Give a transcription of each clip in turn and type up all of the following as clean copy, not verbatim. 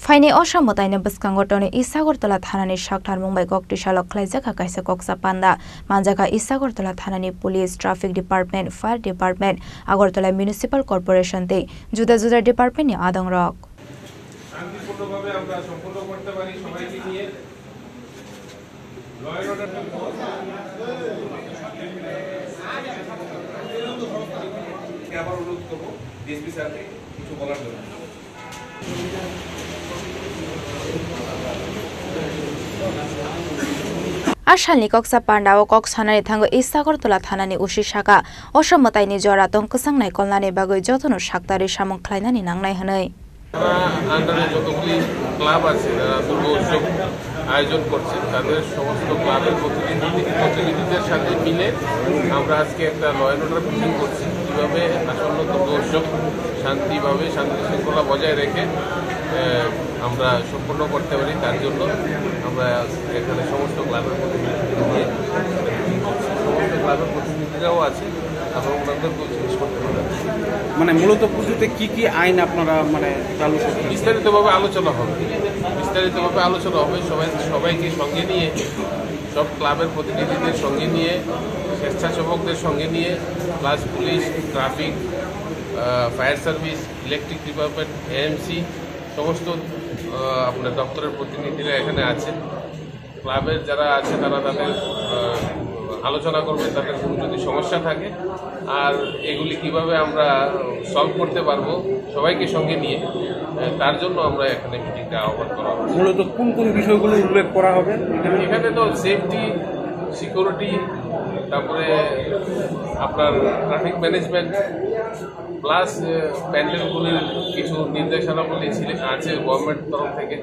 फाइने असमतायनो बसकांगटने इसागरतला थानानि सागथार मुंबाइ गक्तिशालक खलाइजाखा काइसा कक्सा पान्दा मानजाखा इसागरतला थानानि police traffic department fire department Agartala municipal corporation তে जुदा जुदा ডিপার্টমেন্টনি আদং রক শান্তিপূর্ণভাবে আমরা সম্পন্ন করতে পারি সবাইকে নিয়ে ল এন্ড অর্ডার আবার অনুরোধ করব ডিএসপি স্যারকে কিছু বলার জন্য आसालनि कक्सा पान्डा ओ कक्सानानि थांगो इसागरतला थानानि उसी शाखा असमतायनि जरा तंकसांनाय कलनानि बागै जतनो साक्तारि सामं खलायनानि नांनाय हनै আন্ডারে যতগুলি ক্লাব আছে যারা দুর্গোৎসব আয়োজন করছে তাদের সমস্ত ক্লাবের প্রতিনিধিদের সাথে মিলে আমরা আজকে একটা ল এন্ড অর্ডার মিটিং করছি কিভাবে আসন্ন দুর্গোৎসব শান্তিভাবে শান্তি শৃঙ্খলা বজায় রেখে আমরা সম্পন্ন করতে পারি তার জন্য আমরা এখানে সমস্ত ক্লাবের প্রতিনিধি নিয়ে সমস্ত ক্লাবের প্রতিনিধিরাও আছে এবং ওনাদেরকেও জিজ্ঞেস করতে পারি মানে মূলত পুজোতে কি কি আইন আপনারা মানে চালু করছেন বিস্তারিতভাবে আলোচনা হবে সবাইকে সঙ্গে নিয়ে সব ক্লাবের প্রতিনিধিদের সঙ্গে নিয়ে স্বেচ্ছাসেবকদের সঙ্গে নিয়ে plus police traffic fire service electric department AMC সমস্ত আপনার দপ্তরের প্রতিনিধিরা এখানে আছে ক্লাবের যারা আছে তারা তাদের আলোচনা করবে তাদের কোনো যদি সমস্যা থাকে আর এগুলি কিভাবে আমরা সলভ করতে পারবো সবাইকে সঙ্গে নিয়ে তার জন্য আমরা এখানে মিটিংটা আহ্বান করা হবে মূলত কোন কোন বিষয়গুলো উল্লেখ করা হবে এখানে তো সেফটি সিকিউরিটি তারপরে আপনার ট্রাফিক ম্যানেজমেন্ট প্লাস প্যান্ডেলগুলির কিছু নির্দেশনাবলী আছে গভর্নমেন্ট তরফ থেকে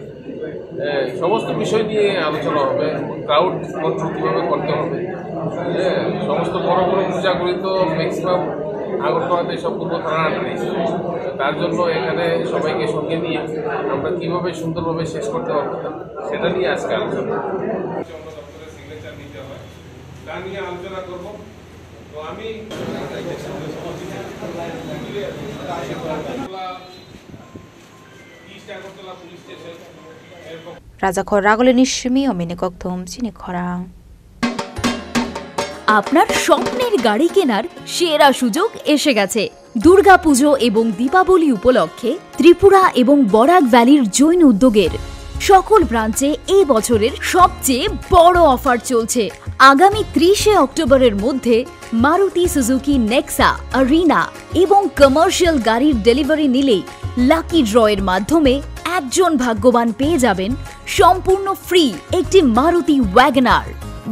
সমস্ত বিষয় নিয়ে আলোচনা হবে ক্রাউড কন্ট্রোল কীভাবে করতে হবে সমস্ত বড় বড় পূজাগুলি তো ম্যাক্সিমাম আগরতলাতে সব পূর্ব থানার আন্ডারে তার জন্য এখানে সবাইকে সঙ্গে নিয়ে আমরা কীভাবে সুন্দরভাবে শেষ করতে পারবো সেটা নিয়ে আজকে আলোচনা সিগনেচার নিতে হয় তা নিয়ে আলোচনা করবো তো আমি রাজাখর রাগলিনী সিমি অমিনে কক্তম চিনি খরাং আপনার স্বপ্নের গাড়ি কেনার সেরা সুযোগ এসে গেছে দুর্গাপুজো এবং দীপাবলি উপলক্ষে ত্রিপুরা এবং বরাক ভ্যালির জৈন উদ্যোগের সকল ব্রাঞ্চে এই বছরের সবচেয়ে বড় অফার চলছে আগামী 30 অক্টোবরের মধ্যে মারুতি সুজুকি নেক্সা আরিনা এবং কমার্শিয়াল গাড়ির ডেলিভারি নিলেই লাকি ড্রয়ের মাধ্যমে একজন ভাগ্যবান পেয়ে যাবেন সম্পূর্ণ ফ্রি একটি মারুতি ওয়াগনার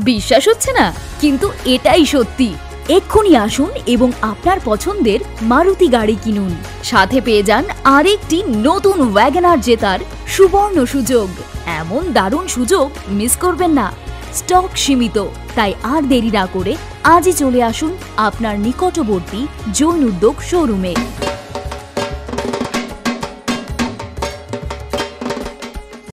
বিশ্বাস হচ্ছে না কিন্তু এটাই সত্যি এক্ষুনি আসুন এবং আপনার পছন্দের মারুতি গাড়ি কিনুন সাথে পেয়ে যান আরেকটি নতুন ওয়াগনার জেতার সুবর্ণ সুযোগ এমন দারুণ সুযোগ মিস করবেন না স্টক সীমিত তাই আর দেরি না করে আজই চলে আসুন আপনার নিকটবর্তী জৈন উদ্যোগ শোরুমে।